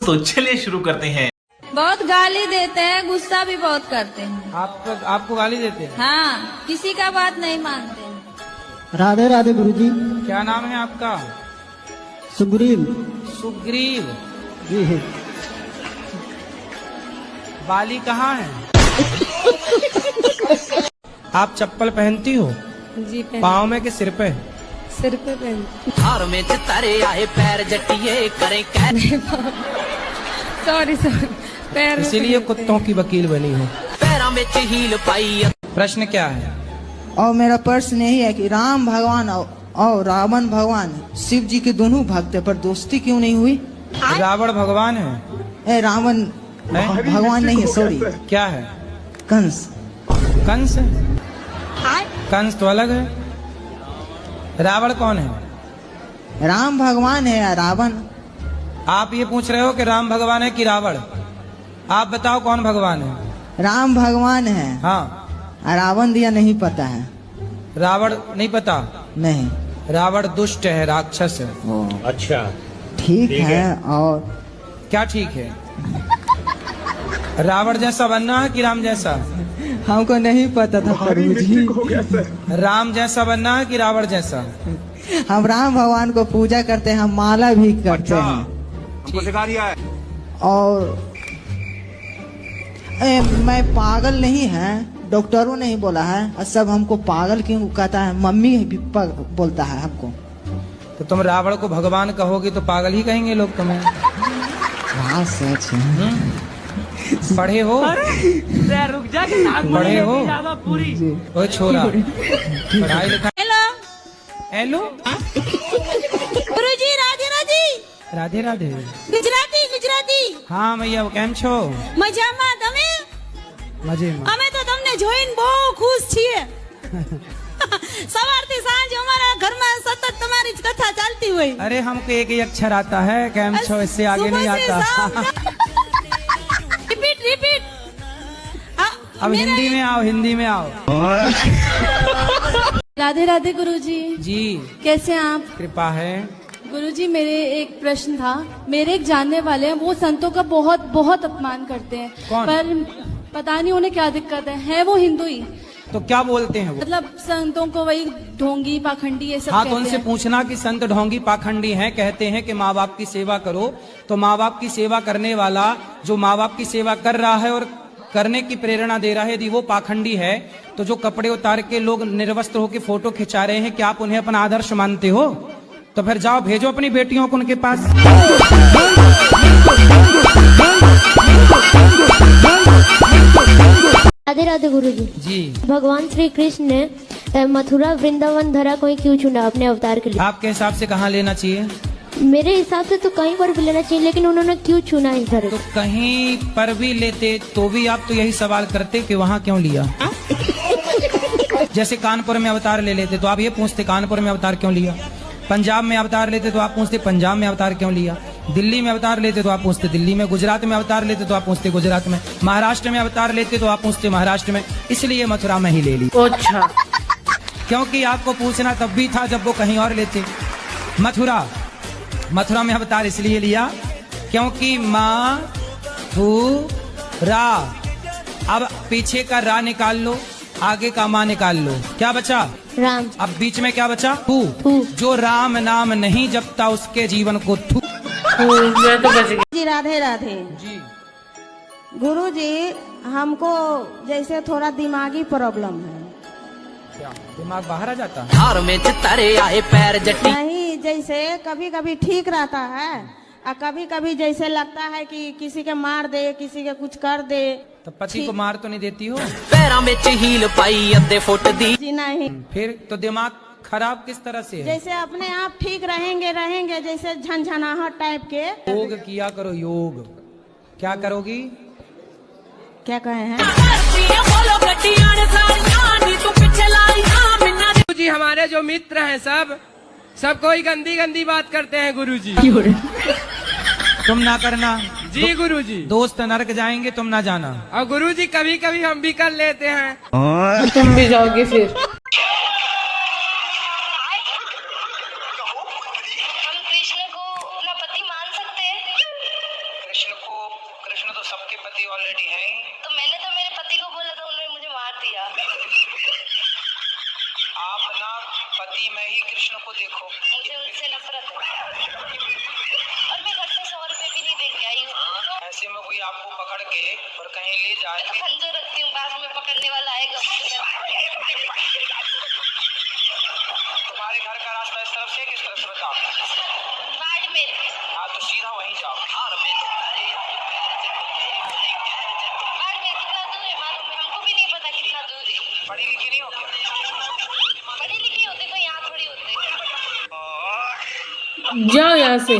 तो चलिए शुरू करते हैं। बहुत गाली देते हैं, गुस्सा भी बहुत करते हैं। आपको गाली देते हैं? हाँ, किसी का बात नहीं मानते हैं। राधे राधे गुरुजी। क्या नाम है आपका? सुग्रीव। सुग्रीव जी। बाली कहाँ है? आप चप्पल पहनती हो? जी पाँव में कि सिर पे? सिर पे पहनते। हार में चितारे आए पैर जटिए करें सॉरी पैर इसीलिए कुत्तों की वकील बनी हो। पैरों में हील पाई। प्रश्न क्या है? और मेरा प्रश्न यही है कि राम भगवान और रावण भगवान शिव जी के दोनों भक्त है, पर दोस्ती क्यों नहीं हुई? रावण भगवान है? रावण भगवान नहीं है, सॉरी। क्या है? कंस। कंस है? कंस तो अलग है। रावण कौन है? राम भगवान है या रावण? आप ये पूछ रहे हो कि राम भगवान है कि रावण? आप बताओ कौन भगवान है? राम भगवान है। हाँ। रावण दिया नहीं पता है। रावण नहीं पता? नहीं। रावण दुष्ट है, राक्षस है। अच्छा ठीक है। और क्या ठीक है? रावण जैसा बनना है कि राम जैसा? हमको नहीं पता था प्रभु जी। राम जैसा बनना है कि रावण जैसा? हम राम भगवान को पूजा करते हैं, हम माला भी करते हैं। हमको सिखा दिया है। और मैं पागल नहीं है, डॉक्टरों ने ही बोला है। और सब हमको पागल क्यों कहता है? मम्मी भी बोलता है हमको। तो तुम रावण को भगवान कहोगी तो पागल ही कहेंगे लोग तुम्हें। हाँ सच है। पढ़े हो? रुक जा पढ़े हो? ओए छोरा, पढ़ाई लिखाई। हेलो हेलो गुरुजी, राधे राधे। राधे राधे। ગુજરાતી હા મૈયા કેમ છો? મજામાં, તમે? મજેમાં। અમે તો તમને જોઈને બહુ ખુશ છીએ। સવારથી સાંજ અમારા ઘરમાં સતત તમારી જ કથા ચાલતી હોય। अरे हमको एक ही अक्षर आता है, कैम छो, इससे आगे नहीं आता। रिपीट। अब हिंदी में आओ, हिंदी में आओ। राधे राधे गुरुजी, जी कैसे हैं आप? कृपा है। गुरुजी, मेरे एक प्रश्न था। मेरे एक जानने वाले हैं, वो संतों का बहुत बहुत अपमान करते हैं। कौन? पर पता नहीं उन्हें क्या दिक्कत है वो हिंदू ही। तो क्या बोलते हैं वो? मतलब संतों को वही ढोंगी पाखंडी ये सब हाँ, तो कहते उनसे हैं। पूछना कि संत ढोंगी पाखंडी हैं। कहते हैं कि माँ बाप की सेवा करो, तो माँ बाप की सेवा करने वाला जो माँ बाप की सेवा कर रहा है और करने की प्रेरणा दे रहा है, यदि वो पाखंडी है, तो जो कपड़े उतार के लोग निर्वस्त्र होकर फोटो खिंचा रहे हैं, क्या आप उन्हें अपना आदर्श मानते हो? तो फिर जाओ, भेजो अपनी बेटियों को उनके पास। राधे राधे गुरुजी। जी। भगवान श्री कृष्ण ने मथुरा वृंदावन धरा को ही क्यों चुना अपने अवतार के लिए? आपके हिसाब से कहाँ लेना चाहिए? मेरे हिसाब से तो कहीं पर भी लेना चाहिए, लेकिन उन्होंने क्यों चुना इस धरे तो कहीं पर भी लेते तो भी आप तो यही सवाल करते कि वहाँ क्यों लिया। जैसे कानपुर में अवतार ले लेते तो आप ये पूछते कानपुर में अवतार क्यों लिया। पंजाब में अवतार लेते तो आप पूछते पंजाब में अवतार क्यों लिया। दिल्ली में अवतार लेते तो आप पूछते दिल्ली में। गुजरात में अवतार लेते तो आप पूछते गुजरात में। महाराष्ट्र में अवतार लेते तो आप पूछते महाराष्ट्र में। इसलिए मथुरा में ही ले ली। अच्छा, क्योंकि आपको पूछना तब भी था जब वो कहीं और लेते। मथुरा में अवतार इसलिए लिया क्योंकि माँ थू रा। अब पीछे का रा निकाल लो, आगे का माँ निकाल लो, क्या बचा? राम। अब बीच में क्या बचा? थू। जो राम नाम नहीं जपता उसके जीवन को थू। जी राधे राधे। जी। गुरु जी, हमको जैसे थोड़ा दिमागी प्रॉब्लम है। क्या दिमाग बाहर आ जाता है? हार में चितारे आए पैर जटिए। नहीं, जैसे कभी कभी ठीक रहता है और कभी कभी जैसे लगता है कि किसी के मार दे, किसी के कुछ कर दे। तो पति को मार तो नहीं देती हो? पैरों में हील पाई अद्धे फुट दी। जी नहीं। फिर तो दिमाग खराब किस तरह से है? जैसे अपने आप ठीक रहेंगे जैसे झनझनाहट टाइप के। योग किया करो, योग। क्या करोगी? क्या कहे हैं? गुरुजी, हमारे जो मित्र हैं सब कोई गंदी बात करते हैं गुरुजी। तुम ना करना। जी गुरुजी। दोस्त नरक जाएंगे, तुम ना जाना। और गुरुजी, कभी कभी हम भी कर लेते हैं। तुम भी जाओगे फिर? हम कृष्ण को अपना पति मान सकते हैं? पति में ही कृष्ण को देखो। मुझे उनसे नफरत है और मैं घर से 100 रुपए भी नहीं दे के आई हूँ। ऐसे में कोई आपको पकड़ के और कहीं ले जाए, मैं तो खंजर रखती हूँ, बाद में पकड़ने वाला आएगा। तुम्हारे घर का रास्ता इस तरफ से किस तरफ से बताओ? बाड़मेर। हाँ तो सीधा वहीं जाओ। बाड़मेर कितना दूर है मालूम है? हमको भी नहीं पता कितना दूर है। पढ़ी लिखी नहीं हो क्या? पढ़ी लिखी होते तो यहाँ थोड़ी होते। जाओ यहाँ से।